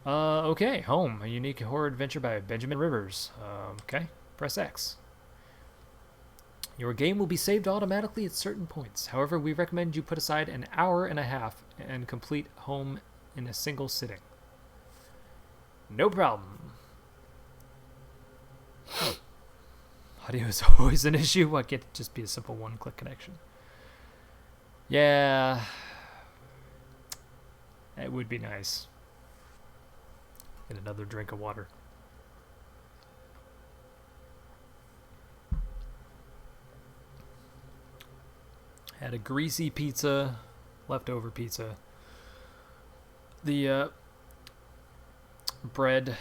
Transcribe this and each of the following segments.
Okay, Home, a unique horror adventure by Benjamin Rivers. Okay, press X. Your game will be saved automatically at certain points. However, we recommend you put aside an hour and a half and complete Home in a single sitting. No problem. Audio is always an issue. Why can't it just be a simple one-click connection? Yeah, it would be nice. Get another drink of water. Had a greasy pizza, leftover pizza. The bread,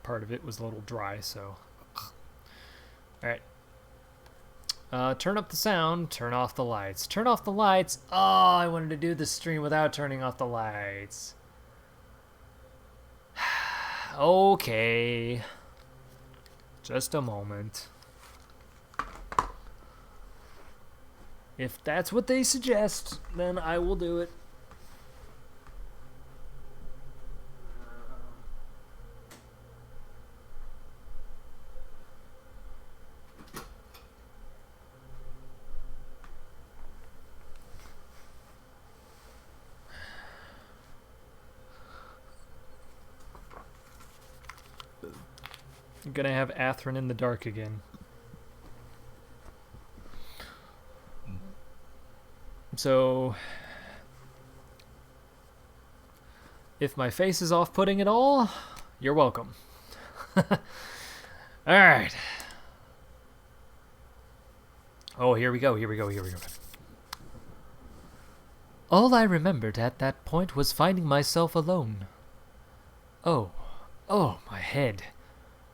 part of it was a little dry, so. Alright. Turn up the sound, turn off the lights. Turn off the lights. Oh, I wanted to do the stream without turning off the lights. Okay. Just a moment. If that's what they suggest, then I will do it. I'm gonna have Athrun in the dark again. So, if my face is off-putting at all, you're welcome. Alright. Oh, here we go. All I remembered at that point was finding myself alone. Oh, my head.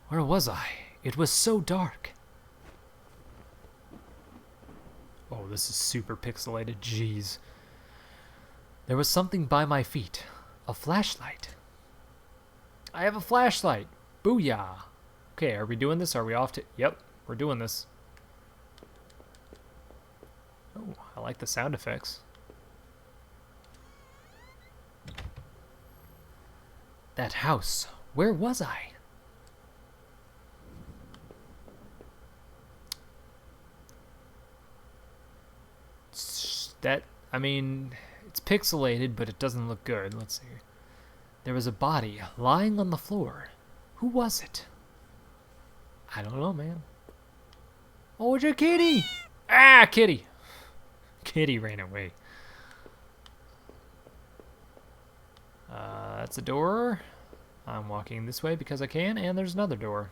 Where was I? It was so dark. Oh, this is super pixelated. Jeez. There was something by my feet. A flashlight. I have a flashlight. Booyah. Okay, are we doing this? Are we off to... Yep, we're doing this. Oh, I like the sound effects. That house. Where was I? I mean, it's pixelated, but it doesn't look good. Let's see. There was a body lying on the floor. Who was it? I don't know, man. Oh, it's a kitty! Ah, kitty! Kitty ran away. That's a door. I'm walking this way because I can, and there's another door.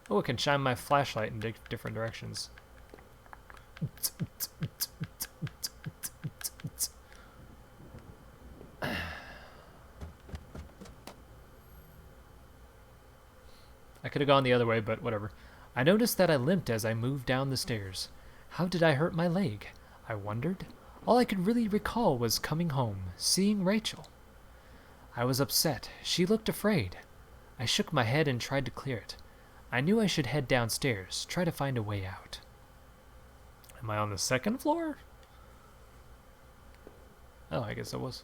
Oh, I can shine my flashlight in different directions. I could have gone the other way, but whatever. I noticed that I limped as I moved down the stairs. How did I hurt my leg? I wondered. All I could really recall was coming home, seeing Rachel. I was upset. She looked afraid. I shook my head and tried to clear it. I knew I should head downstairs, try to find a way out. Am I on the second floor? Oh, I guess I was.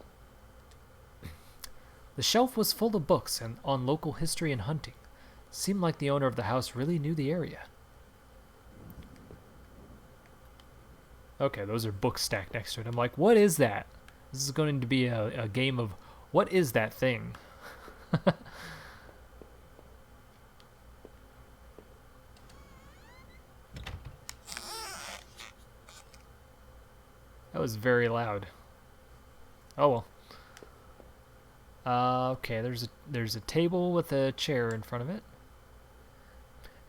The shelf was full of books and on local history and hunting. Seemed like the owner of the house really knew the area. Okay, those are books stacked next to it. I'm like, what is that? This is going to be a game of what is that thing? That was very loud. Oh well. Okay, there's a table with a chair in front of it.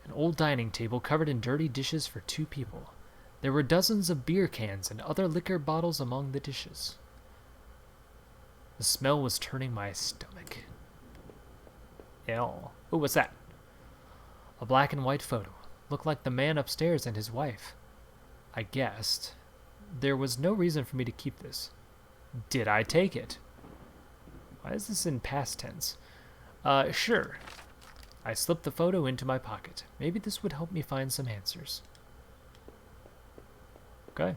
An old dining table covered in dirty dishes for 2 people. There were dozens of beer cans and other liquor bottles among the dishes. The smell was turning my stomach. Ew. Ooh, what's that? A black and white photo. Looked like the man upstairs and his wife. I guessed. There was no reason for me to keep this. Did I take it? Why is this in past tense? Sure. I slipped the photo into my pocket. Maybe this would help me find some answers. Okay.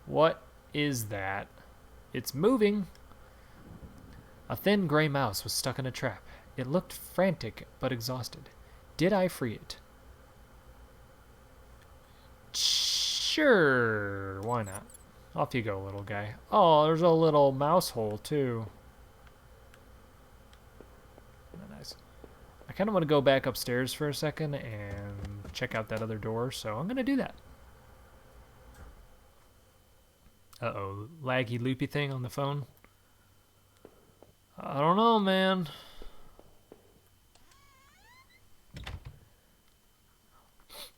What is that? It's moving. A thin gray mouse was stuck in a trap. It looked frantic but exhausted. Did I free it? Sure, why not? Off you go, little guy. Oh, there's a little mouse hole, too. Nice. I kind of want to go back upstairs for a second and check out that other door, so I'm going to do that. Uh-oh, laggy loopy thing on the phone. I don't know, man.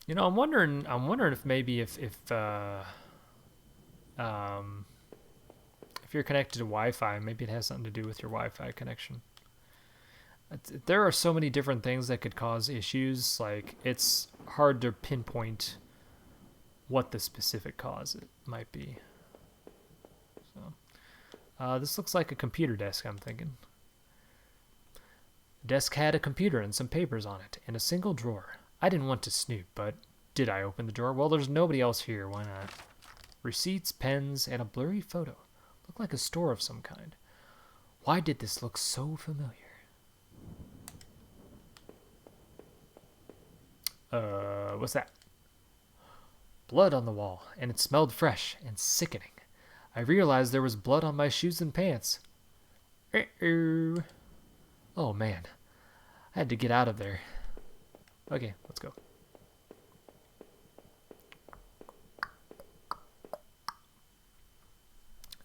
You know, I'm wondering if maybe if you're connected to Wi-Fi, maybe it has something to do with your Wi-Fi connection. There are so many different things that could cause issues. Like, it's hard to pinpoint what the specific cause it might be. So, this looks like a computer desk, I'm thinking. The desk had a computer and some papers on it, and a single drawer. I didn't want to snoop, but did I open the drawer? Well, there's nobody else here. Why not? Receipts, pens, and a blurry photo. Looked like a store of some kind. Why did this look so familiar? What's that? Blood on the wall, and it smelled fresh and sickening. I realized there was blood on my shoes and pants. Oh, man. I had to get out of there. Okay, let's go.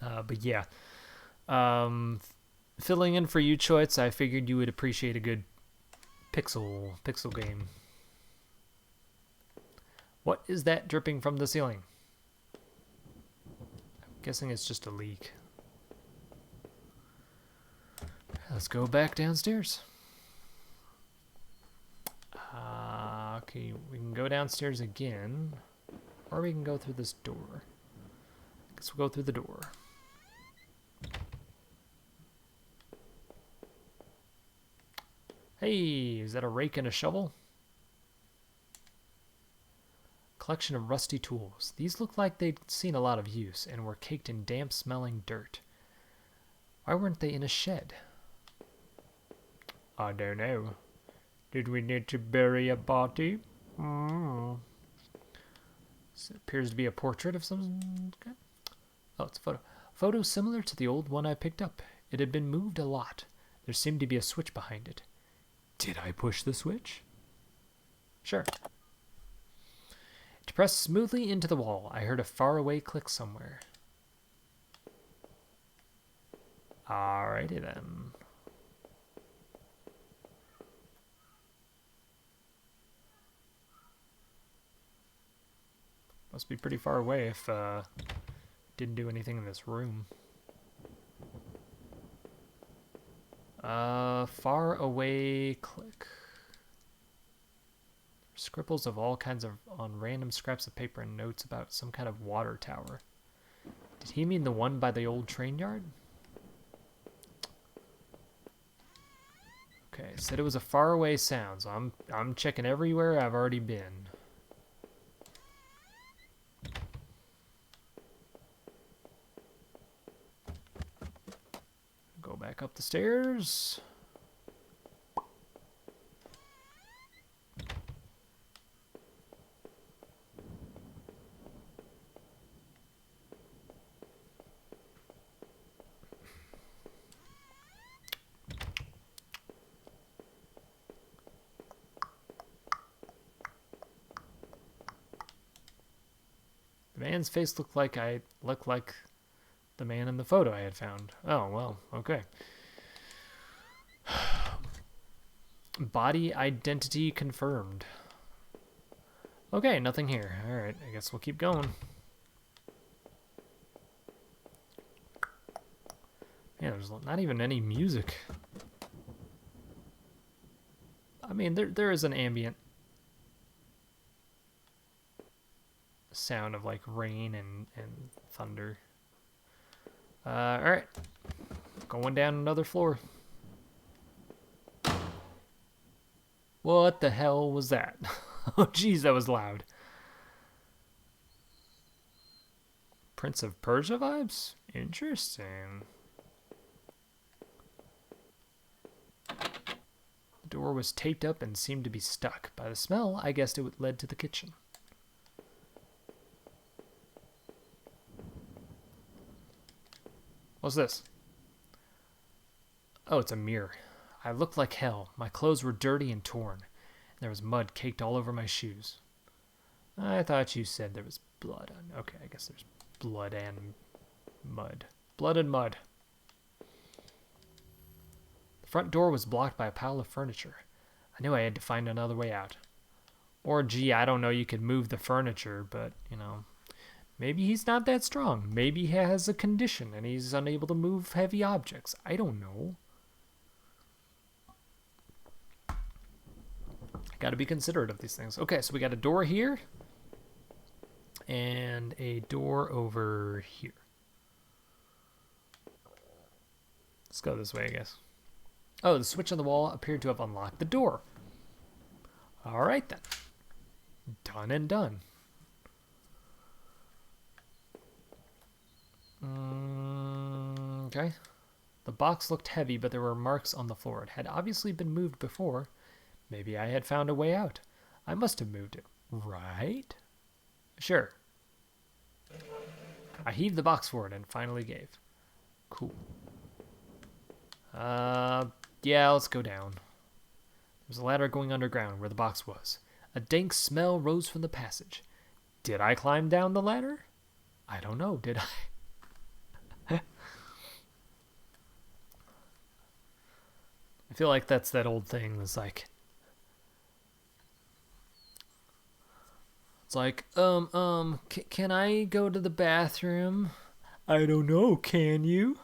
But yeah. Filling in for you, Choice, I figured you would appreciate a good pixel game. What is that dripping from the ceiling? I'm guessing it's just a leak. Let's go back downstairs. Okay, we can go downstairs again, or we can go through this door. I guess we'll go through the door. Hey, is that a rake and a shovel? Collection of rusty tools. These look like they'd seen a lot of use and were caked in damp-smelling dirt. Why weren't they in a shed? I don't know. Did we need to bury a body? This appears to be a portrait of some kind. Oh, it's a photo. Photo similar to the old one I picked up. It had been moved a lot. There seemed to be a switch behind it. Did I push the switch? Sure. To press smoothly into the wall, I heard a faraway click somewhere. Alrighty then. Must be pretty far away if didn't do anything in this room. Far away click. Scribbles of all kinds on random scraps of paper and notes about some kind of water tower. Did he mean the one by the old train yard? Okay, said it was a faraway sound, so I'm checking everywhere I've already been. Go back up the stairs. The man's face looked like the man in the photo I had found. Oh, well, okay. Body identity confirmed. Okay, nothing here. Alright, I guess we'll keep going. Man, there's not even any music. I mean, there is an ambient sound of like rain and thunder. Alright. Going down another floor. What the hell was that? Oh, jeez, that was loud. Prince of Persia vibes? Interesting. The door was taped up and seemed to be stuck. By the smell, I guessed it led to the kitchen. What's this? Oh, it's a mirror. I looked like hell. My clothes were dirty and torn. There was mud caked all over my shoes. I thought you said there was blood on... Okay, I guess there's blood and mud. Blood and mud. The front door was blocked by a pile of furniture. I knew I had to find another way out. Or, gee, I don't know, you could move the furniture, but, you know, maybe he's not that strong. Maybe he has a condition and he's unable to move heavy objects. I don't know. Got to be considerate of these things. Okay, so we got a door here and a door over here. Let's go this way, I guess. Oh, the switch on the wall appeared to have unlocked the door. All right, then. Done and done. Okay. The box looked heavy, but there were marks on the floor. It had obviously been moved before. Maybe I had found a way out. I must have moved it, right? Sure. I heaved the box forward and finally gave. Cool. Yeah, let's go down. There was a ladder going underground where the box was. A dank smell rose from the passage. Did I climb down the ladder? I don't know, did I? I feel like that's that old thing that's like... It's like, can I go to the bathroom? I don't know, can you?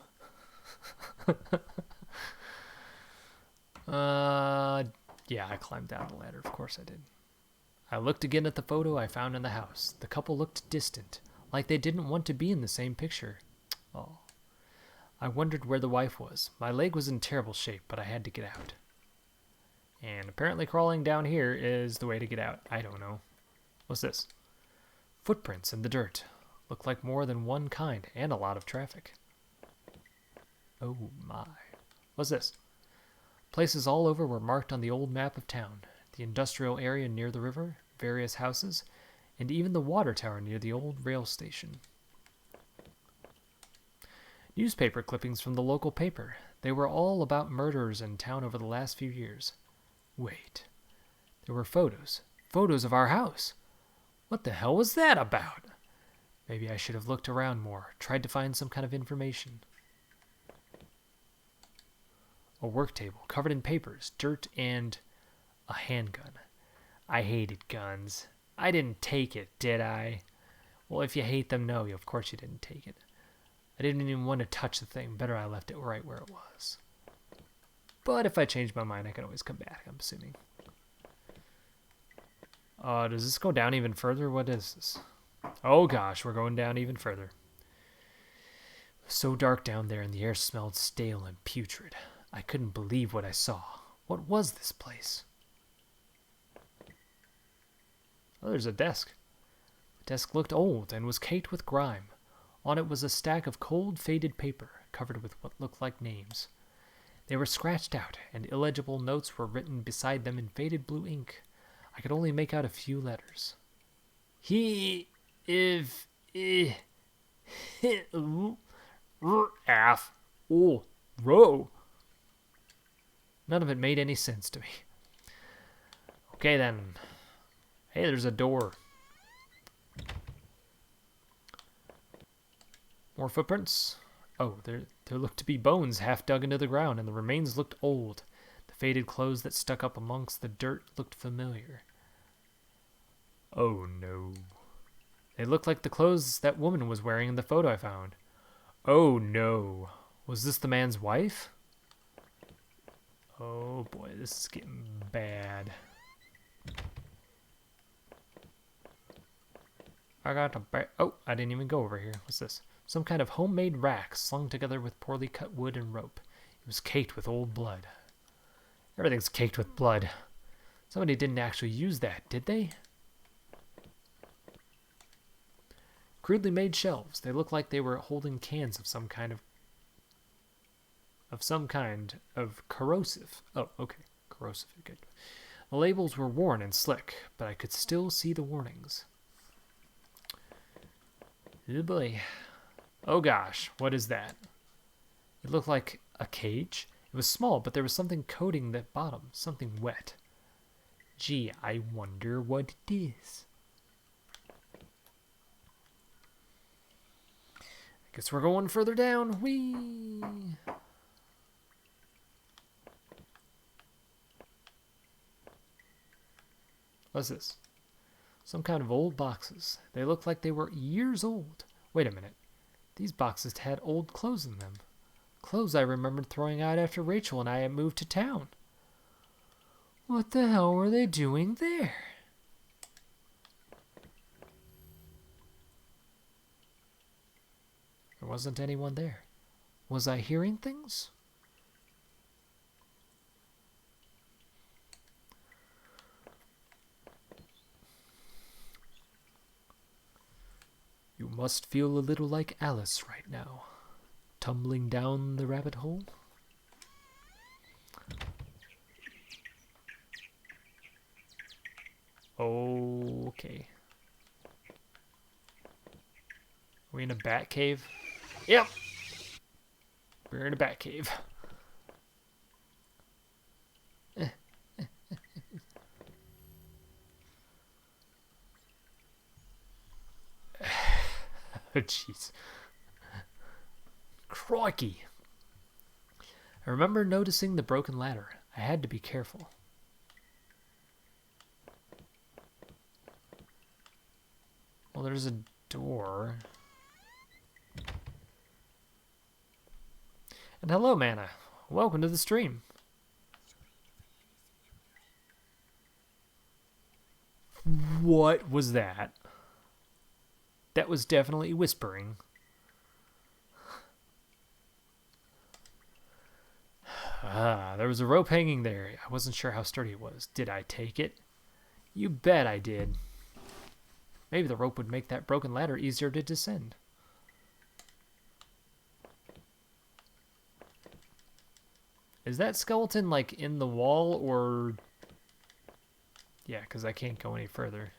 Yeah, I climbed down the ladder, of course I did. I looked again at the photo I found in the house. The couple looked distant, like they didn't want to be in the same picture. Oh. I wondered where the wife was. My leg was in terrible shape, but I had to get out. And apparently crawling down here is the way to get out. I don't know. What's this? Footprints in the dirt. Look like more than one kind and a lot of traffic. Oh my. What's this? Places all over were marked on the old map of town. The industrial area near the river, various houses, and even the water tower near the old rail station. Newspaper clippings from the local paper. They were all about murders in town over the last few years. Wait. There were photos. Photos of our house. What the hell was that about? Maybe I should have looked around more, tried to find some kind of information. A work table covered in papers, dirt, and a handgun. I hated guns. I didn't take it, did I? Well, if you hate them, no, of course you didn't take it. I didn't even want to touch the thing. Better I left it right where it was. But if I change my mind, I can always come back, I'm assuming. Does this go down even further? What is this? Oh gosh, we're going down even further. So dark down there and the air smelled stale and putrid. I couldn't believe what I saw. What was this place? Oh, there's a desk. The desk looked old and was caked with grime. On it was a stack of cold, faded paper, covered with what looked like names. They were scratched out, and illegible notes were written beside them in faded blue ink. I could only make out a few letters. He, if, af, o, ro. None of it made any sense to me. Okay then. Hey, there's a door. More footprints. Oh, there looked to be bones half dug into the ground, and the remains looked old. The faded clothes that stuck up amongst the dirt looked familiar. Oh no. They looked like the clothes that woman was wearing in the photo I found. Oh no. Was this the man's wife? Oh boy, this is getting bad. I got a oh, I didn't even go over here. What's this? Some kind of homemade rack slung together with poorly cut wood and rope. It was caked with old blood. Everything's caked with blood. Somebody didn't actually use that, did they? Crudely made shelves. They look like they were holding cans of some kind of corrosive. Oh, okay. Corrosive. Good. The labels were worn and slick, but I could still see the warnings. Oh boy. Oh gosh, what is that? It looked like a cage. It was small, but there was something coating the bottom, something wet. Gee, I wonder what it is. I guess we're going further down. Whee! What's this? Some kind of old boxes. They look like they were years old. Wait a minute. These boxes had old clothes in them. Clothes I remembered throwing out after Rachel and I had moved to town. What the hell were they doing there? There wasn't anyone there. Was I hearing things? You must feel a little like Alice right now. Tumbling down the rabbit hole? Okay. Are we in a bat cave? Yep. We're in a bat cave. Oh, jeez. Crikey. I remember noticing the broken ladder. I had to be careful. Well, there's a door. And hello, Mana. Welcome to the stream. What was that? That was definitely whispering. Ah, there was a rope hanging there. I wasn't sure how sturdy it was. Did I take it? You bet I did. Maybe the rope would make that broken ladder easier to descend. Is that skeleton, like, in the wall, or... Yeah, because I can't go any further.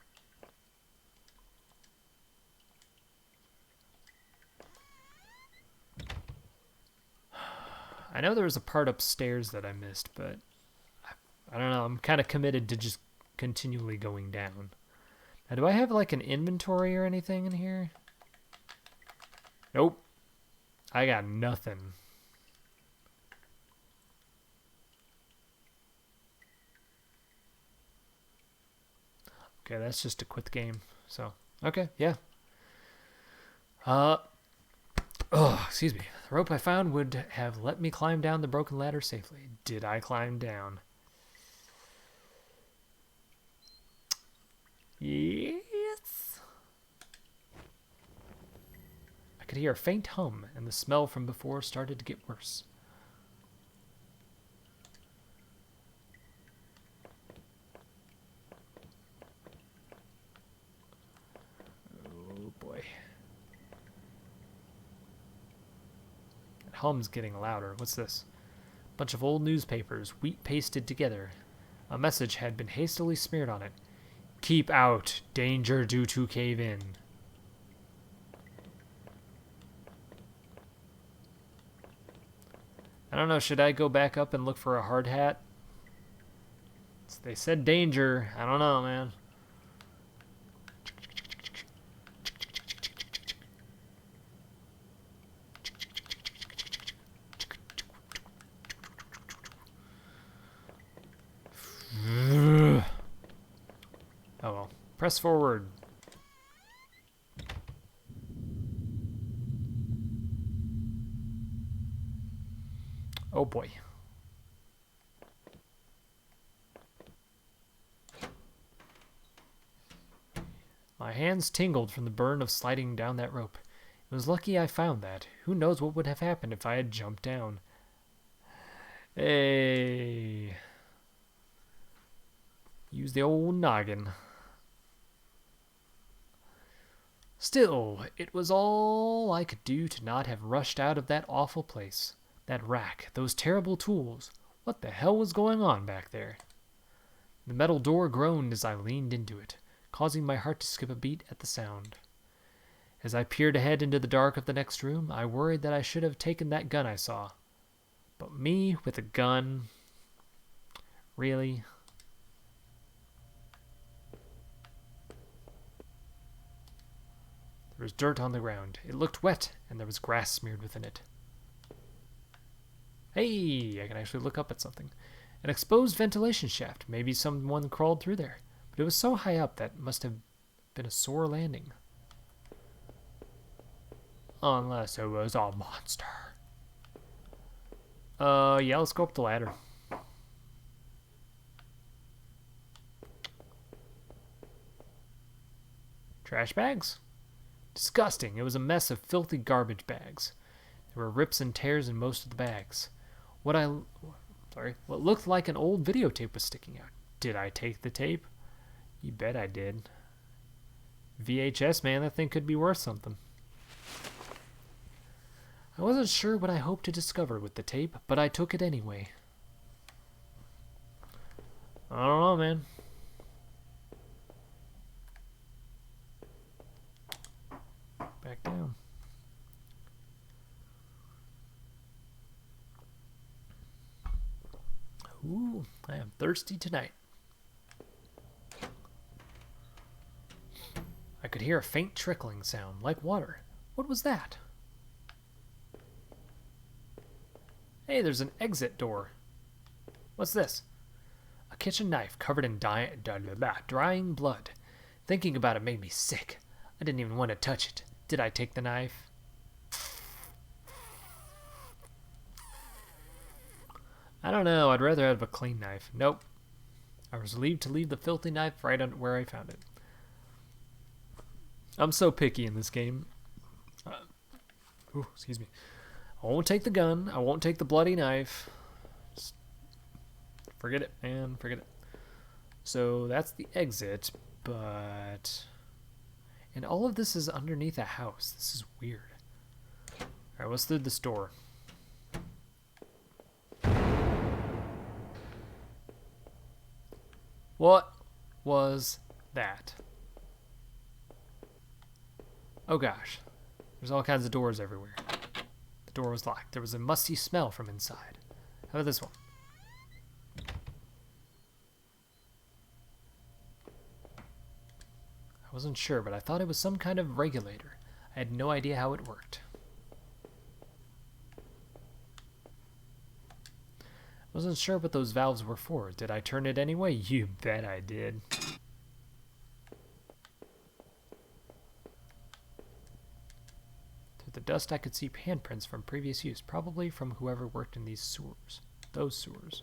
I know there was a part upstairs that I missed, but... I don't know, I'm kind of committed to just continually going down. Now, do I have, like, an inventory or anything in here? Nope. I got nothing. Okay, that's just to quit the game. So, okay, yeah. Excuse me. The rope I found would have let me climb down the broken ladder safely. Did I climb down? Yes. I could hear a faint hum, and the smell from before started to get worse. Oh boy. That hum's getting louder. What's this? Bunch of old newspapers, wheat pasted together. A message had been hastily smeared on it. Keep out. Danger due to cave in. I don't know, should I go back up and look for a hard hat? They said danger. I don't know, man. Oh well. Press forward. Oh boy. My hands tingled from the burn of sliding down that rope. It was lucky I found that. Who knows what would have happened if I had jumped down. Hey. Use the old noggin. Still, it was all I could do to not have rushed out of that awful place. That rack, those terrible tools. What the hell was going on back there? The metal door groaned as I leaned into it, causing my heart to skip a beat at the sound. As I peered ahead into the dark of the next room, I worried that I should have taken that gun I saw. But me with a gun? Really? There was dirt on the ground. It looked wet, and there was grass smeared within it. Hey, I can actually look up at something. An exposed ventilation shaft. Maybe someone crawled through there. But it was so high up that must have been a sore landing. Unless it was a monster. Yeah, let's go up the ladder. Trash bags? Disgusting. It was a mess of filthy garbage bags. There were rips and tears in most of the bags. What looked like an old videotape was sticking out. Did I take the tape? You bet I did. VHS, man, that thing could be worth something. I wasn't sure what I hoped to discover with the tape, but I took it anyway. I don't know, man. Back down. Ooh, I am thirsty tonight. I could hear a faint trickling sound, like water. What was that? Hey, there's an exit door. What's this? A kitchen knife covered in drying blood. Thinking about it made me sick. I didn't even want to touch it. Did I take the knife? I don't know. I'd rather have a clean knife. Nope. I was relieved to leave the filthy knife right under where I found it. I'm so picky in this game. Excuse me. I won't take the gun. I won't take the bloody knife. Just forget it, man. Forget it. So that's the exit, but... And all of this is underneath a house. This is weird. Alright, what's through this door? What was that? Oh gosh. There's all kinds of doors everywhere. The door was locked. There was a musty smell from inside. How about this one? I wasn't sure, but I thought it was some kind of regulator. I had no idea how it worked. I wasn't sure what those valves were for. Did I turn it anyway? You bet I did. Through the dust I could see handprints from previous use, probably from whoever worked in these sewers. Those sewers.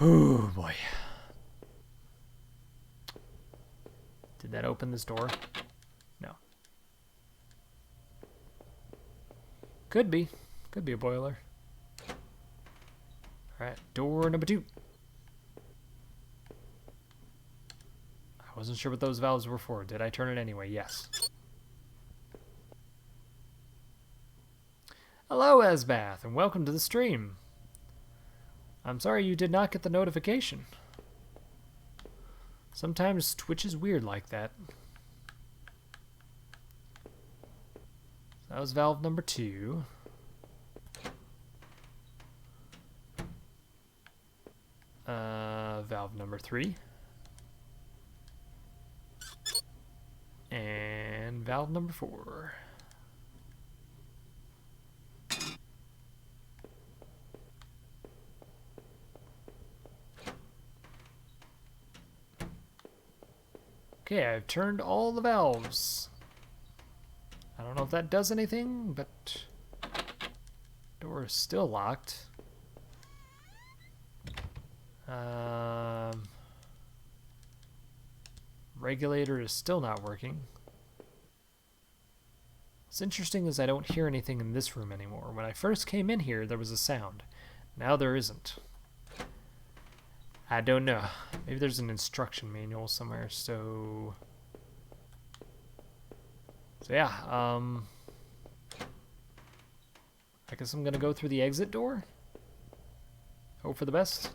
Oh boy. Did that open this door? No. Could be. Could be a boiler. Alright, door number 2. I wasn't sure what those valves were for. Did I turn it anyway? Yes. Hello, Asbath, and welcome to the stream. I'm sorry you did not get the notification. Sometimes Twitch is weird like that. That was valve number 2. Valve number 3. And valve number 4. Okay, I've turned all the valves. I don't know if that does anything, but door is still locked. Regulator is still not working. What's interesting is I don't hear anything in this room anymore. When I first came in here, there was a sound. Now there isn't. I don't know. Maybe there's an instruction manual somewhere, so... So yeah, I guess I'm gonna go through the exit door. Hope for the best.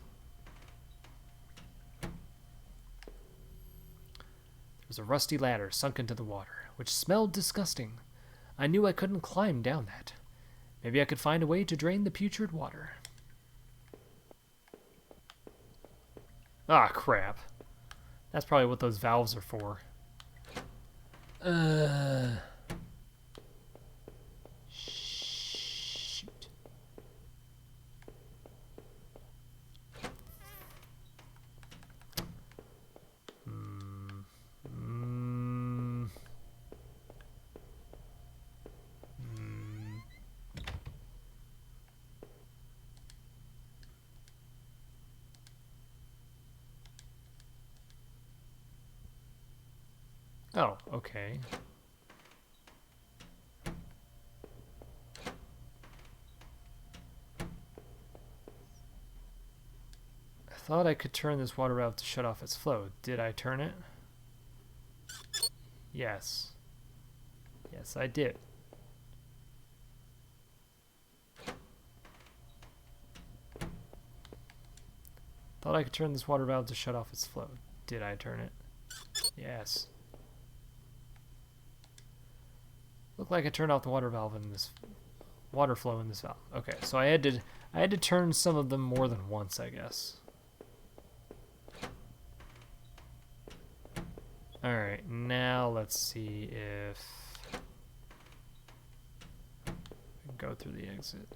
There was a rusty ladder sunk into the water, which smelled disgusting. I knew I couldn't climb down that. Maybe I could find a way to drain the putrid water. Ah, crap. That's probably what those valves are for. Shoot. Oh, okay. I thought I could turn this water valve to shut off its flow. Did I turn it? Yes. Yes, I did. Thought I could turn this water valve to shut off its flow. Did I turn it? Yes. Looked like I turned off the water valve in this water flow in this valve. Okay, so I had to turn some of them more than once, I guess. All right, now let's see if I can go through the exit.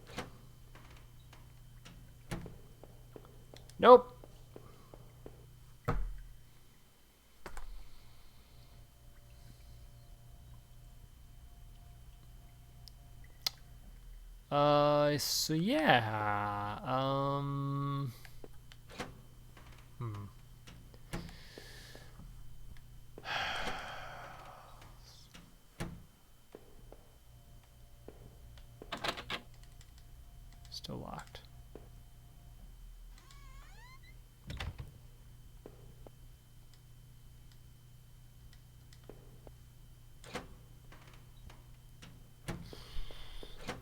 Nope. So yeah, Still locked.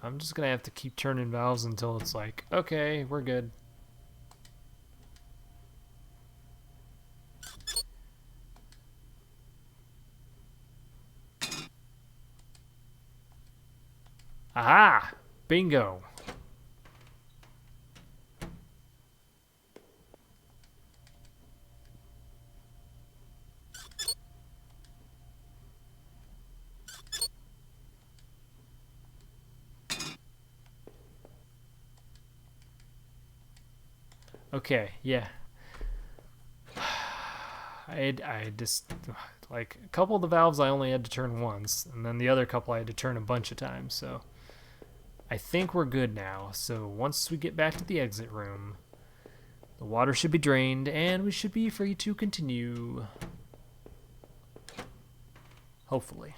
I'm just gonna have to keep turning valves until it's like, okay, we're good. Aha! Bingo! Okay, yeah. I just, like, a couple of the valves I only had to turn once, and then the other couple I had to turn a bunch of times, so I think we're good now. So once we get back to the exit room, the water should be drained, and we should be free to continue. Hopefully.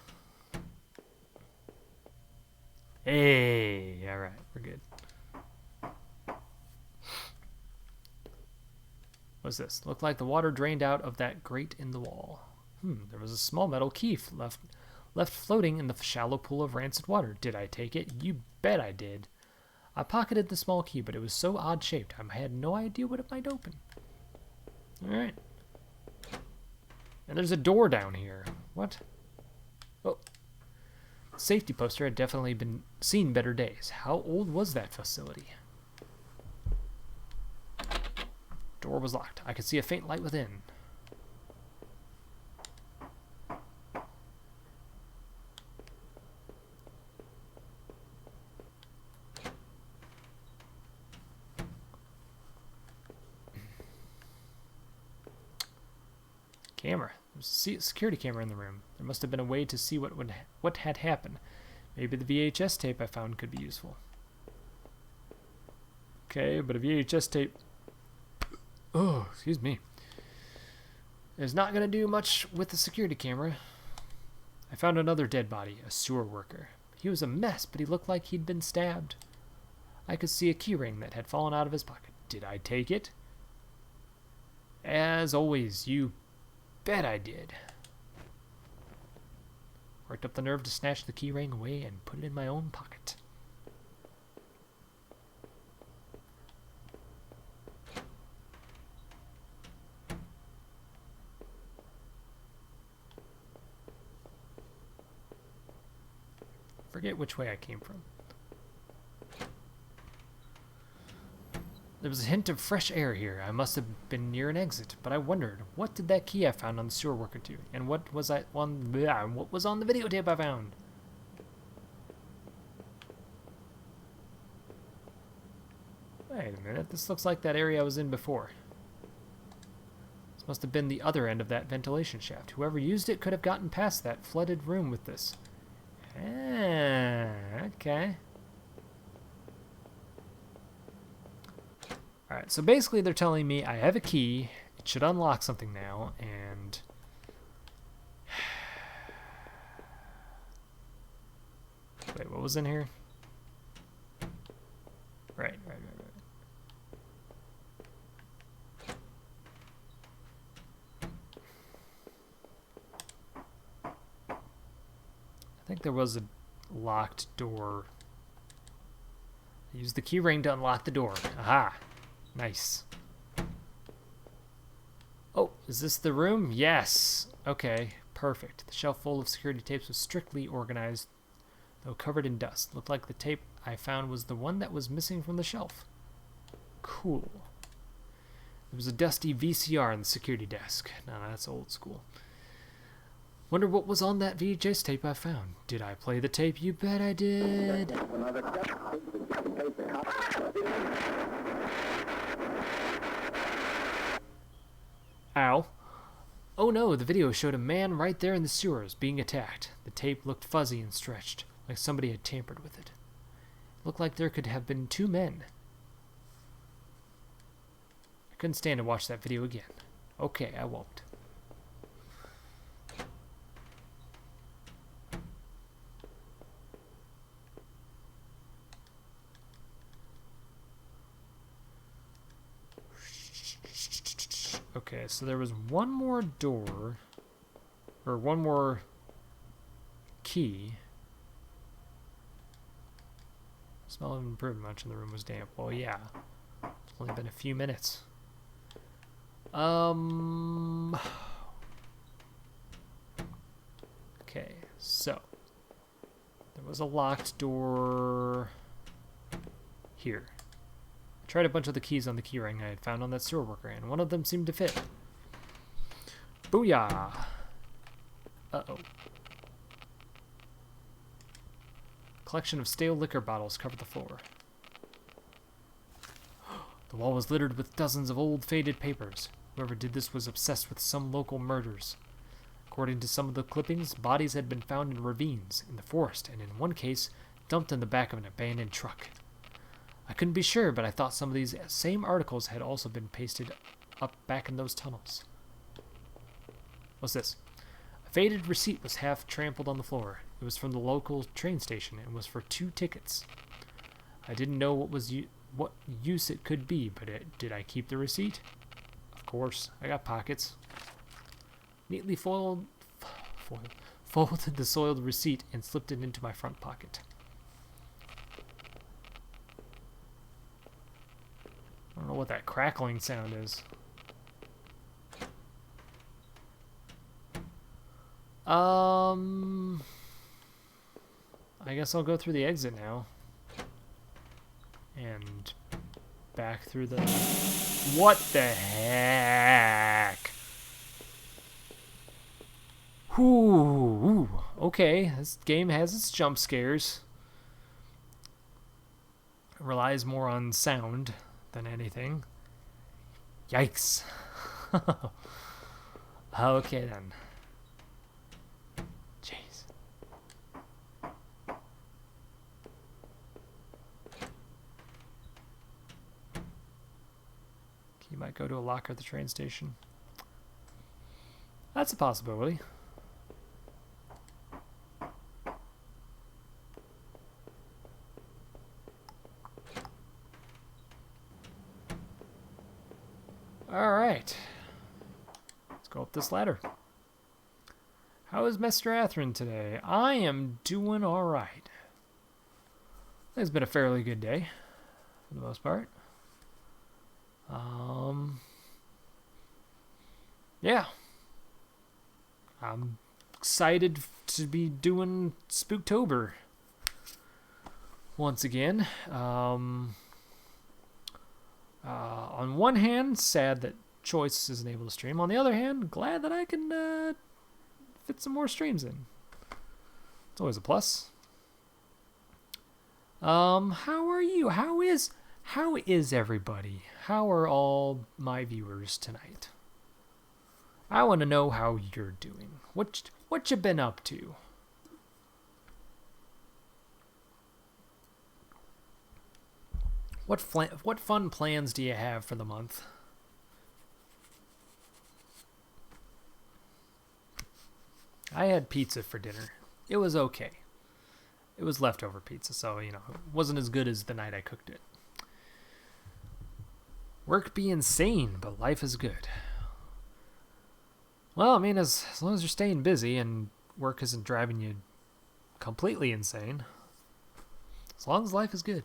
Hey, alright, we're good. What's this? Looked like the water drained out of that grate in the wall. There was a small metal key left floating in the shallow pool of rancid water. Did I take it? You bet I did. I pocketed the small key, but it was so odd-shaped, I had no idea what it might open. Alright. And there's a door down here. What? Oh. Safety poster had definitely seen better days. How old was that facility? Door was locked. I could see a faint light within. Camera. There's a security camera in the room. There must have been a way to see what had happened. Maybe the VHS tape I found could be useful. Okay, but a VHS tape... Oh, excuse me. It's not going to do much with the security camera. I found another dead body, a sewer worker. He was a mess, but he looked like he'd been stabbed. I could see a keyring that had fallen out of his pocket. Did I take it? As always, you bet I did. Worked up the nerve to snatch the key ring away and put it in my own pocket. Forget which way I came from. There was a hint of fresh air here. I must have been near an exit, but I wondered, what did that key I found on the sewer worker do? And what was on the videotape I found? Wait a minute, this looks like that area I was in before. This must have been the other end of that ventilation shaft. Whoever used it could have gotten past that flooded room with this. Ah, okay. Alright, so basically they're telling me I have a key, it should unlock something now, and... Wait, what was in here? Right. I think there was a locked door. I used the key ring to unlock the door. Aha! Nice. Oh, is this the room? Yes. Okay, perfect. The shelf full of security tapes was strictly organized, though covered in dust. Looked like the tape I found was the one that was missing from the shelf. Cool. There was a dusty VCR in the security desk. No, that's old school. Wonder what was on that VHS tape I found. Did I play the tape? You bet I did. Ow. Oh no, the video showed a man right there in the sewers being attacked. The tape looked fuzzy and stretched, like somebody had tampered with it. It looked like there could have been 2 men. I couldn't stand to watch that video again. Okay, I won't. Okay, so there was one more door, or one more key. Smell haven't improved much and the room was damp. Well, yeah. It's only been a few minutes. Okay, so there was a locked door here. I tried a bunch of the keys on the keyring I had found on that sewer worker, and one of them seemed to fit. Booyah! Uh-oh. Collection of stale liquor bottles covered the floor. The wall was littered with dozens of old faded papers. Whoever did this was obsessed with some local murders. According to some of the clippings, bodies had been found in ravines, in the forest, and in one case, dumped in the back of an abandoned truck. I couldn't be sure, but I thought some of these same articles had also been pasted up back in those tunnels. What's this? A faded receipt was half trampled on the floor. It was from the local train station and was for 2 tickets. I didn't know what use it could be, but did I keep the receipt? Of course, I got pockets. Neatly folded the soiled receipt and slipped it into my front pocket. I don't know what that crackling sound is. I guess I'll go through the exit now. And back through the... What the heck? Whew. Okay, this game has its jump scares. It relies more on sound than anything. Yikes. Okay then. Jeez. You might go to a locker at the train station. That's a possibility. Alright. Let's go up this ladder. How is Mr. Athrun today? I am doing alright. It's been a fairly good day, for the most part. Yeah. I'm excited to be doing Spooktober once again. On one hand, sad that Choice isn't able to stream. On the other hand, glad that I can fit some more streams in. It's always a plus. How are you? How is everybody? How are all my viewers tonight? I want to know how you're doing. What you been up to? What fun plans do you have for the month? I had pizza for dinner. It was okay. It was leftover pizza, so, you know, it wasn't as good as the night I cooked it. Work be insane, but life is good. Well, I mean, as long as you're staying busy and work isn't driving you completely insane, as long as life is good.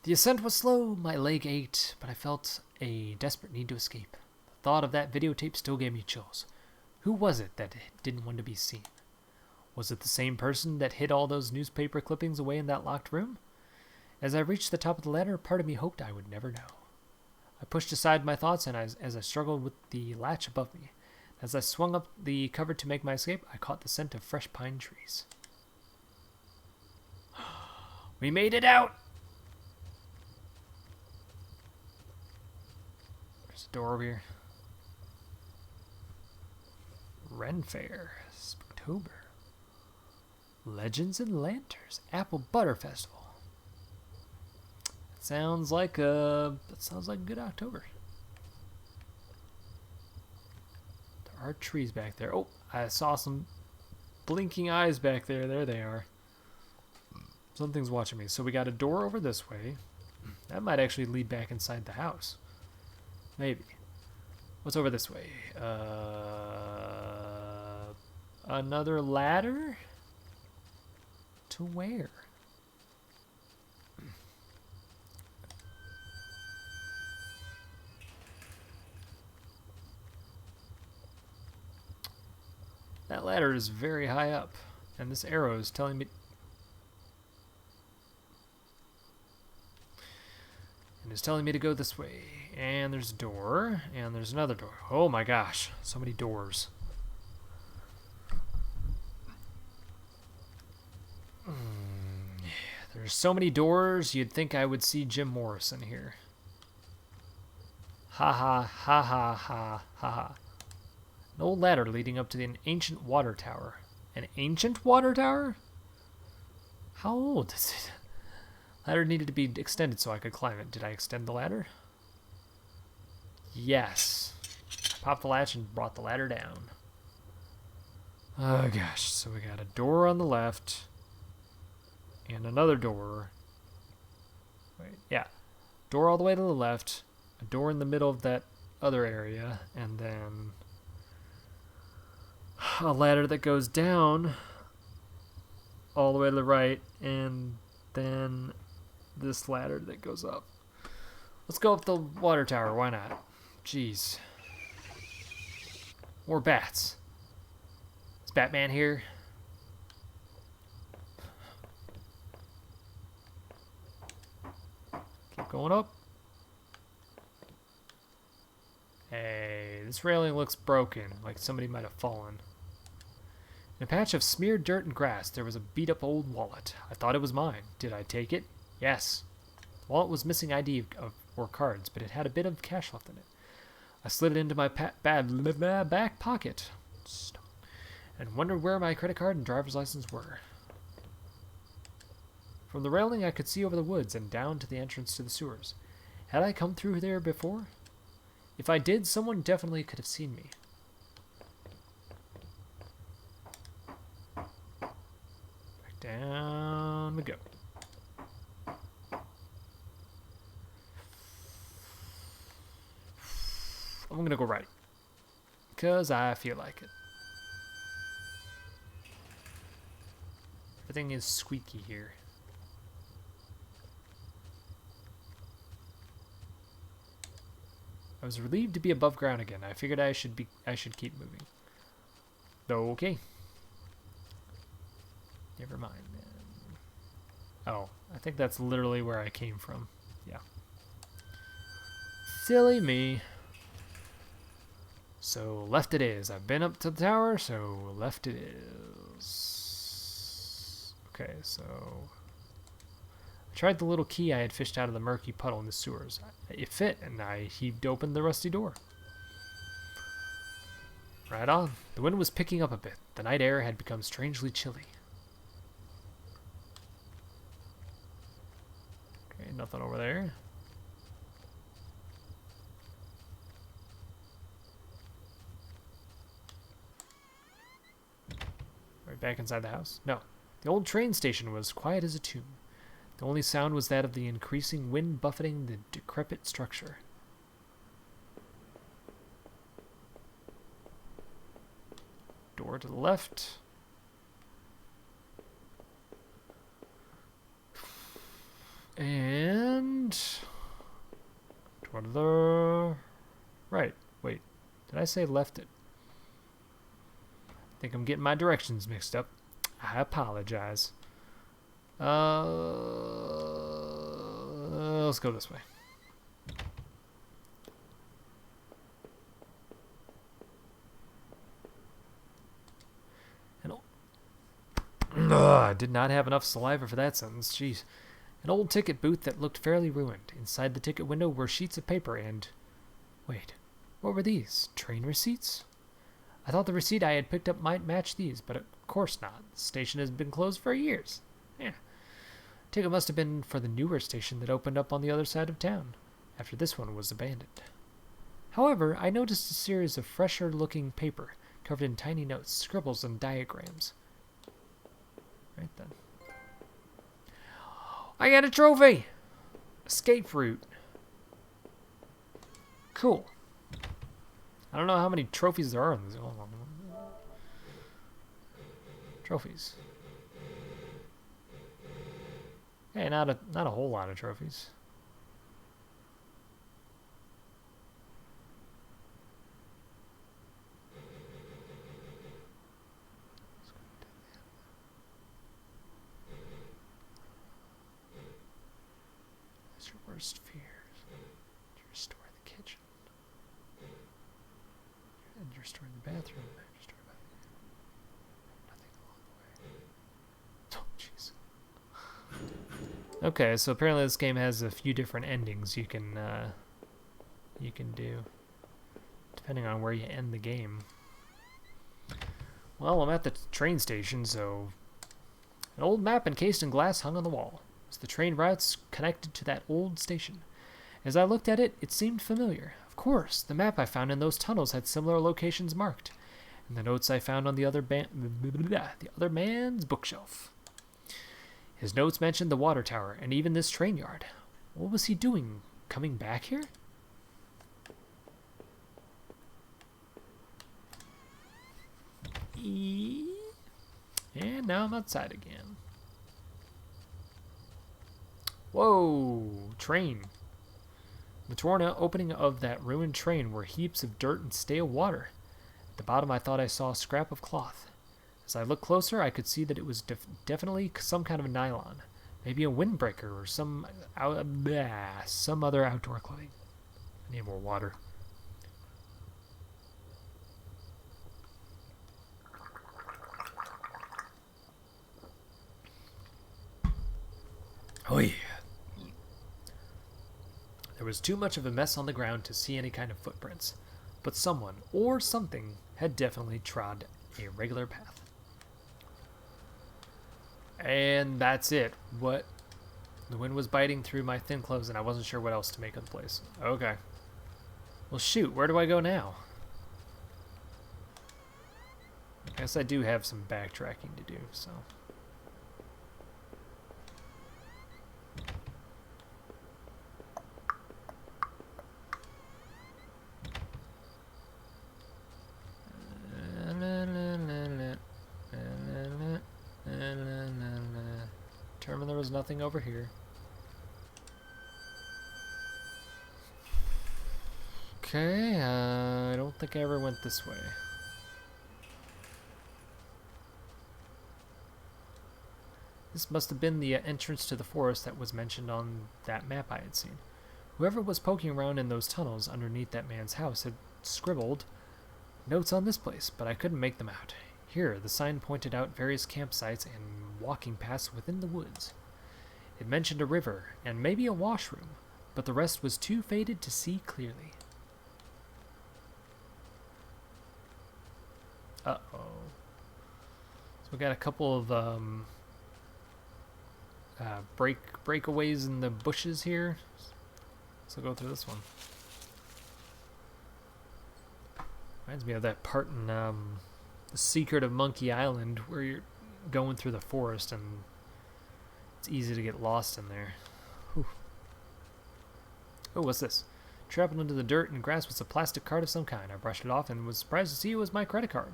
The ascent was slow, my leg ached, but I felt a desperate need to escape. The thought of that videotape still gave me chills. Who was it that didn't want to be seen? Was it the same person that hid all those newspaper clippings away in that locked room? As I reached the top of the ladder, part of me hoped I would never know. I pushed aside my thoughts and as I struggled with the latch above me. As I swung up the cover to make my escape, I caught the scent of fresh pine trees. We made it out! There's a door over here. Ren Fair, Spooktober, Legends and Lanterns, Apple Butter Festival. That sounds like a good October. There are trees back there. Oh, I saw some blinking eyes back there. There they are. Something's watching me. So we got a door over this way. That might actually lead back inside the house. Maybe. What's over this way? Another ladder? To where? That ladder is very high up, and this arrow is telling me... And it's telling me to go this way. And there's a door, and there's another door. Oh my gosh, so many doors. There's so many doors, you'd think I would see Jim Morrison here. Ha ha, ha ha, ha ha ha. An old ladder leading up to an ancient water tower. An ancient water tower? How old is it? Ladder needed to be extended so I could climb it. Did I extend the ladder? Yes. I popped the latch and brought the ladder down. Oh gosh, so we got a door on the left. And another door. Wait, yeah. Door all the way to the left. A door in the middle of that other area. And then a ladder that goes down all the way to the right. And then this ladder that goes up. Let's go up the water tower. Why not? Jeez. More bats. Is Batman here? Keep going up. Hey, this railing looks broken, like somebody might have fallen. In a patch of smeared dirt and grass, there was a beat-up old wallet. I thought it was mine. Did I take it? Yes. The wallet was missing ID or cards, but it had a bit of cash left in it. I slid it into my back pocket and wondered where my credit card and driver's license were. From the railing, I could see over the woods and down to the entrance to the sewers. Had I come through there before? If I did, someone definitely could have seen me. Back down we go. I'm gonna go right. 'cause I feel like it. Everything is squeaky here. I was relieved to be above ground again. I figured I should keep moving. Okay. Never mind, man. Oh, I think that's literally where I came from. Yeah. Silly me. So left it is. I've been up to the tower, so left it is. Okay, so I tried the little key I had fished out of the murky puddle in the sewers. It fit, and I heaved open the rusty door. Right on. The wind was picking up a bit. The night air had become strangely chilly. Okay, nothing over there. Right back inside the house? No. The old train station was quiet as a tomb. The only sound was that of the increasing wind buffeting the decrepit structure. Door to the left. And door to the right. Wait, did I say left it? I think I'm getting my directions mixed up. I apologize. Let's go this way. I did not have enough saliva for that sentence. Jeez. An old ticket booth that looked fairly ruined. Inside the ticket window were sheets of paper and... Wait, what were these? Train receipts? I thought the receipt I had picked up might match these, but of course not. The station has been closed for years. Yeah. Ticket must have been for the newer station that opened up on the other side of town, after this one was abandoned. However, I noticed a series of fresher-looking paper, covered in tiny notes, scribbles, and diagrams. Right then. I got a trophy! Escape route. Cool. I don't know how many trophies there are in this. Trophies. Hey, not a whole lot of trophies. What's your worst fears? Did you restore the kitchen? And you restored the bathroom. Nothing along the way. Oh, jeez. Okay, so apparently this game has a few different endings you can do, depending on where you end the game. Well, I'm at the train station, so an old map encased in glass hung on the wall. It's the train routes connected to that old station. As I looked at it, it seemed familiar. Of course, the map I found in those tunnels had similar locations marked, and the notes I found on the other man's bookshelf. His notes mentioned the water tower and even this train yard. What was he doing? Coming back here? And now I'm outside again. Whoa! Train. The torn opening of that ruined train were heaps of dirt and stale water. At the bottom I thought I saw a scrap of cloth. As I looked closer, I could see that it was definitely some kind of nylon. Maybe a windbreaker or some other outdoor clothing. I need more water. Oh yeah. There was too much of a mess on the ground to see any kind of footprints, but someone or something had definitely trod a regular path. And that's it. What? The wind was biting through my thin clothes and I wasn't sure what else to make of the place. Okay. Well shoot, where do I go now? I guess I do have some backtracking to do, so... was nothing over here. Okay, I don't think I ever went this way. This must have been the entrance to the forest that was mentioned on that map I had seen. Whoever was poking around in those tunnels underneath that man's house had scribbled notes on this place, but I couldn't make them out. Here, the sign pointed out various campsites and walking paths within the woods. It mentioned a river and maybe a washroom, but the rest was too faded to see clearly. Uh-oh. So we got a couple of breakaways in the bushes here. So go through this one. Reminds me of that part in The Secret of Monkey Island where you're going through the forest and it's easy to get lost in there. Whew. Oh, what's this? Trapped into the dirt and grass was a plastic card of some kind. I brushed it off and was surprised to see it was my credit card.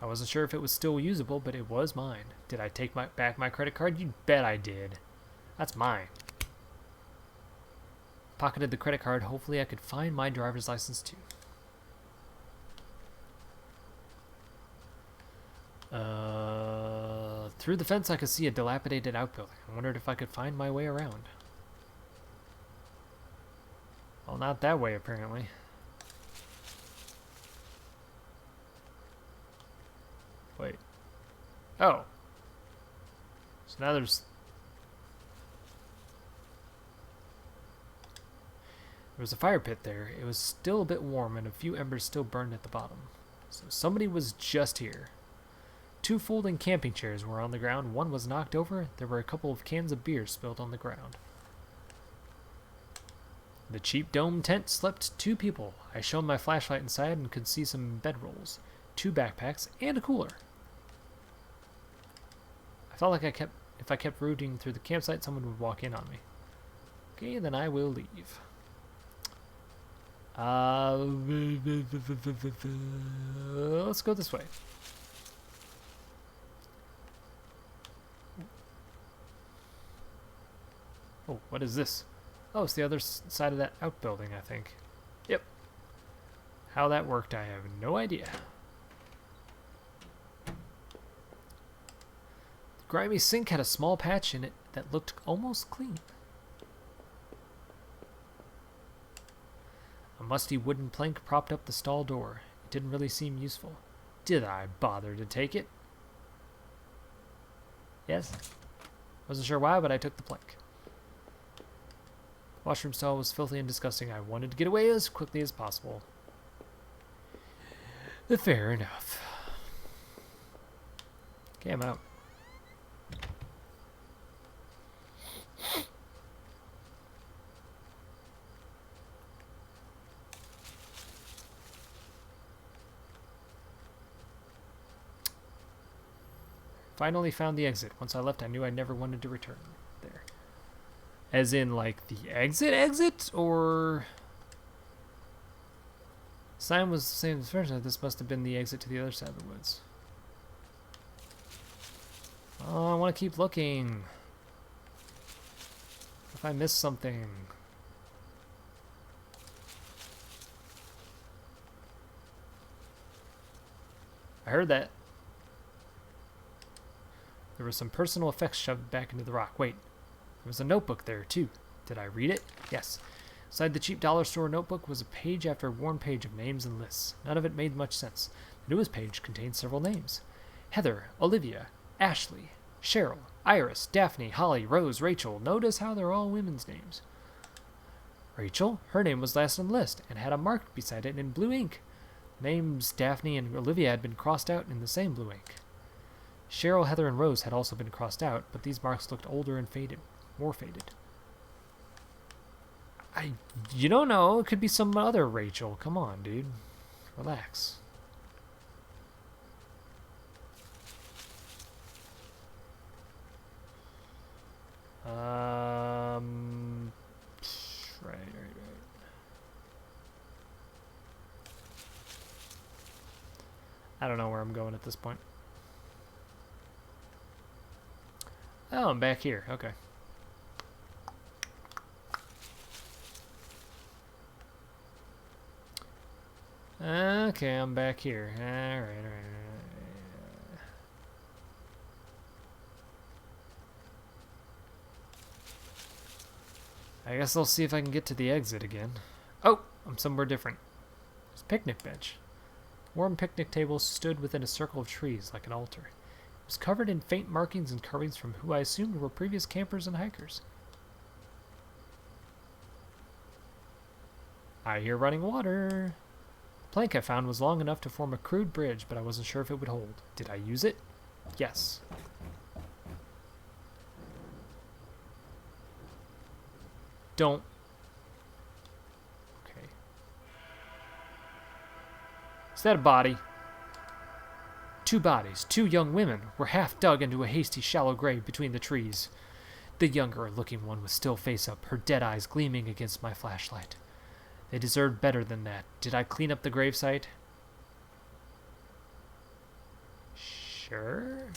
I wasn't sure if it was still usable, but it was mine. Did I take back my credit card? You bet I did. That's mine. Pocketed the credit card. Hopefully I could find my driver's license too. Through the fence I could see a dilapidated outbuilding. I wondered if I could find my way around. Well, not that way apparently. Wait. Oh. So now there's... There was a fire pit there. It was still a bit warm and a few embers still burned at the bottom. So somebody was just here. 2 folding camping chairs were on the ground. One was knocked over. There were a couple of cans of beer spilled on the ground. The cheap dome tent slept 2 people. I shone my flashlight inside and could see some bedrolls, 2 backpacks, and a cooler. I felt like if I kept rooting through the campsite, someone would walk in on me. Okay, then I will leave. Let's go this way. Oh, what is this? Oh, it's the other side of that outbuilding, I think. Yep. How that worked, I have no idea. The grimy sink had a small patch in it that looked almost clean. A musty wooden plank propped up the stall door. It didn't really seem useful. Did I bother to take it? Yes. Wasn't sure why, but I took the plank. Washroom stall was filthy and disgusting. I wanted to get away as quickly as possible. Fair enough. Okay, I'm out. Finally found the exit. Once I left, I knew I never wanted to return there. As in, like, the exit? Or... Sign was the same as first. This must have been the exit to the other side of the woods. Oh, I want to keep looking. If I miss something. I heard that. There was some personal effects shoved back into the rock. Wait, there was a notebook there, too. Did I read it? Yes. Inside the cheap dollar store notebook was a page after one page of names and lists. None of it made much sense. The newest page contained several names. Heather, Olivia, Ashley, Cheryl, Iris, Daphne, Holly, Rose, Rachel. Notice how they're all women's names. Rachel, her name was last on the list and had a mark beside it in blue ink. Names Daphne and Olivia had been crossed out in the same blue ink. Cheryl, Heather, and Rose had also been crossed out, but these marks looked older and faded. More faded. You don't know. It could be some other Rachel. Come on, dude. Relax. Right. I don't know where I'm going at this point. Oh, I'm back here. Okay. Okay, I'm back here. Alright. I guess I'll see if I can get to the exit again. Oh, I'm somewhere different. There's a picnic bench. A warm picnic table stood within a circle of trees like an altar. It was covered in faint markings and carvings from who I assumed were previous campers and hikers. I hear running water. The plank I found was long enough to form a crude bridge, but I wasn't sure if it would hold. Did I use it? Yes. Don't. Okay. Is that a body? Two bodies, two young women, were half dug into a hasty, shallow grave between the trees. The younger-looking one was still face up, her dead eyes gleaming against my flashlight. They deserved better than that. Did I clean up the gravesite? Sure.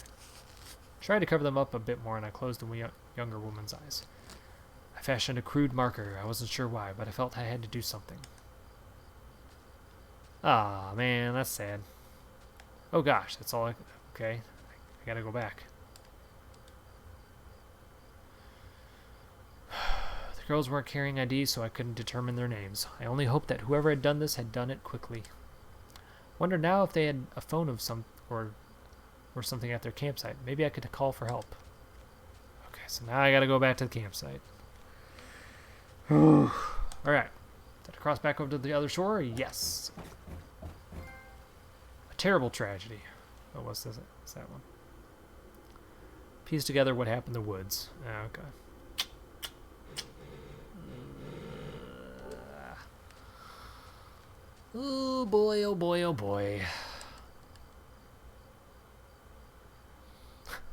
Tried to cover them up a bit more, and I closed the younger woman's eyes. I fashioned a crude marker. I wasn't sure why, but I felt I had to do something. Ah, man, that's sad. Oh gosh, that's all I... Okay, I gotta go back. The girls weren't carrying IDs, so I couldn't determine their names. I only hoped that whoever had done this had done it quickly. Wonder now if they had a phone of some... or something at their campsite. Maybe I could call for help. Okay, so now I gotta go back to the campsite. Alright. Did I cross back over to the other shore? Yes. A terrible tragedy. Oh, what's this? What's that one? Piece together what happened in the woods. Okay. Oh boy, oh boy, oh boy.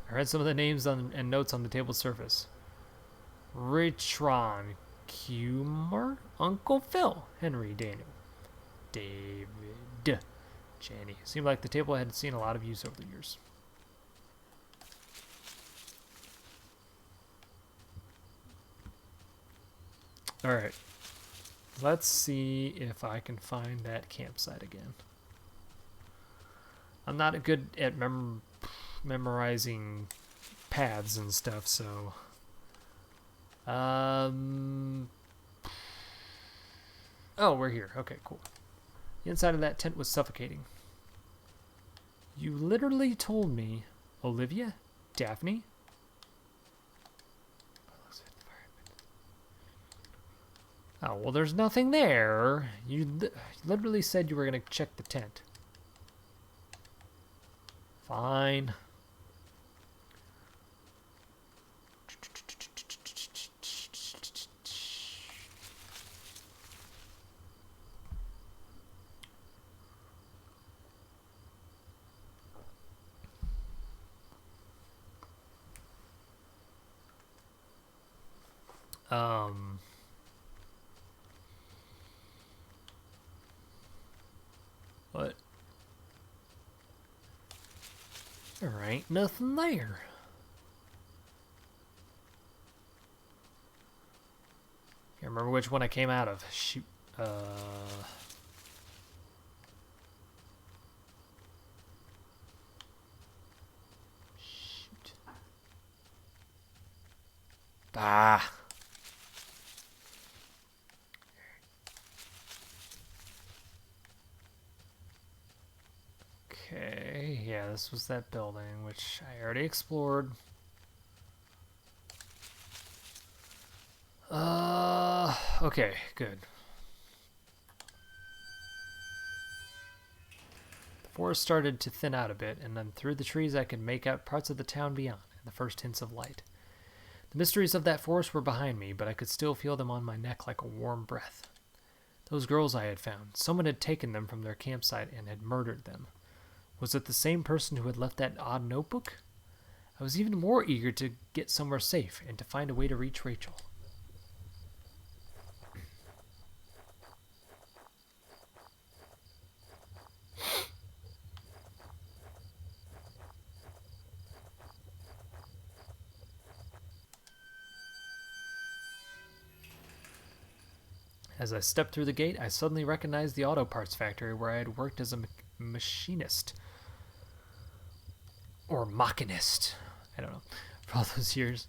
I read some of the names and notes on the table's surface. Richron, Kumar, Uncle Phil, Henry, Daniel, David, Jenny. Seemed like the table had seen a lot of use over the years. Alright. Let's see if I can find that campsite again. I'm not good at memorizing paths and stuff, so... Oh, we're here. Okay, cool. The inside of that tent was suffocating. You literally told me, Olivia? Daphne? Oh, well, there's nothing there. You literally said you were going to check the tent. Fine. What? There ain't nothing there. Can't remember which one I came out of. Shoot. Shoot. Ah. Okay, yeah, this was that building, which I already explored. Okay, good. The forest started to thin out a bit, and then through the trees I could make out parts of the town beyond, and the first hints of light. The mysteries of that forest were behind me, but I could still feel them on my neck like a warm breath. Those girls I had found, someone had taken them from their campsite and had murdered them. Was it the same person who had left that odd notebook? I was even more eager to get somewhere safe and to find a way to reach Rachel. As I stepped through the gate, I suddenly recognized the auto parts factory where I had worked as a machinist. Or machinist. I don't know. For all those years.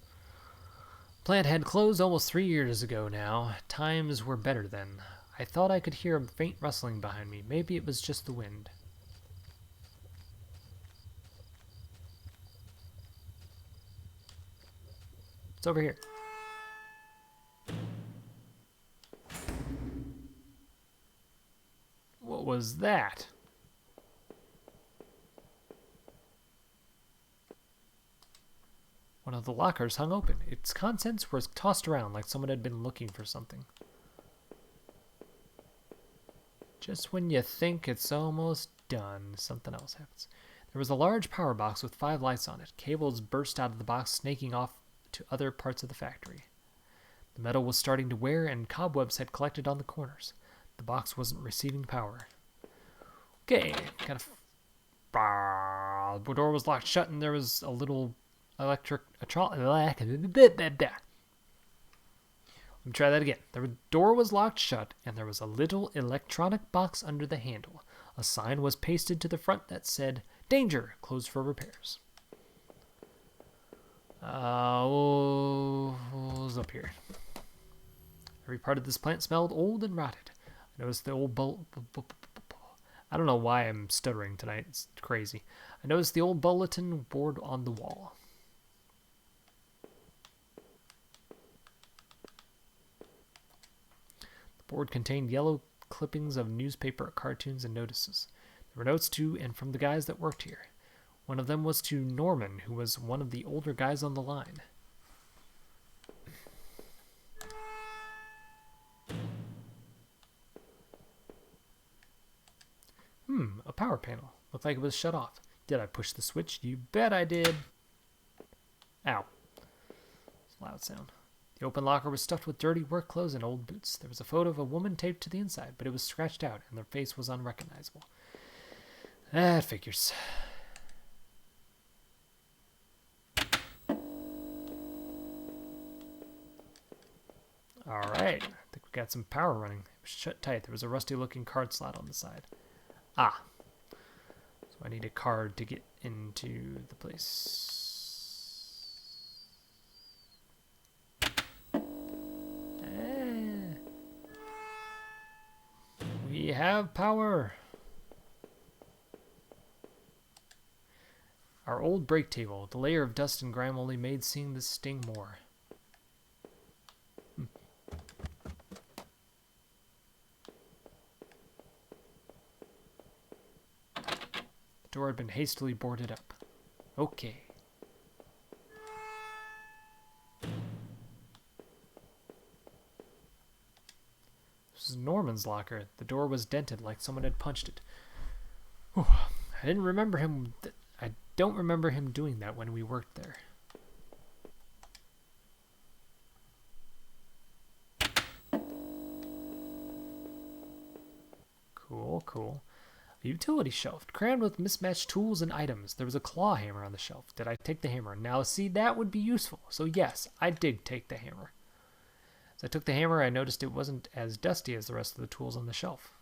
Plant had closed almost 3 years ago now. Times were better then. I thought I could hear a faint rustling behind me. Maybe it was just the wind. It's over here. What was that? One of the lockers hung open. Its contents were tossed around like someone had been looking for something. Just when you think it's almost done, something else happens. There was a large power box with 5 lights on it. Cables burst out of the box, snaking off to other parts of the factory. The metal was starting to wear, and cobwebs had collected on the corners. The box wasn't receiving power. Okay, the door was locked shut, and there was a little electric... Let me try that again. The door was locked shut, and there was a little electronic box under the handle. A sign was pasted to the front that said, "Danger! Closed for repairs." What was up here? Every part of this plant smelled old and rotted. I noticed the old I don't know why I'm stuttering tonight. It's crazy. I noticed the old bulletin board on the wall. The board contained yellow clippings of newspaper, cartoons, and notices. There were notes to and from the guys that worked here. One of them was to Norman, who was one of the older guys on the line. A power panel. Looked like it was shut off. Did I push the switch? You bet I did. Ow. It's a loud sound. The open locker was stuffed with dirty work clothes and old boots. There was a photo of a woman taped to the inside, but it was scratched out, and their face was unrecognizable. That figures. Alright, I think we got some power running. It was shut tight. There was a rusty-looking card slot on the side. Ah. So I need a card to get into the place. We have power. Our old break table. The layer of dust and grime only made seeing this sting more. The door had been hastily boarded up. Okay. This is Norman's locker. The door was dented like someone had punched it. Whew. I don't remember him doing that when we worked there. Cool. A utility shelf, crammed with mismatched tools and items. There was a claw hammer on the shelf. Did I take the hammer? Now, see, that would be useful. So yes, I did take the hammer. As I took the hammer, I noticed it wasn't as dusty as the rest of the tools on the shelf.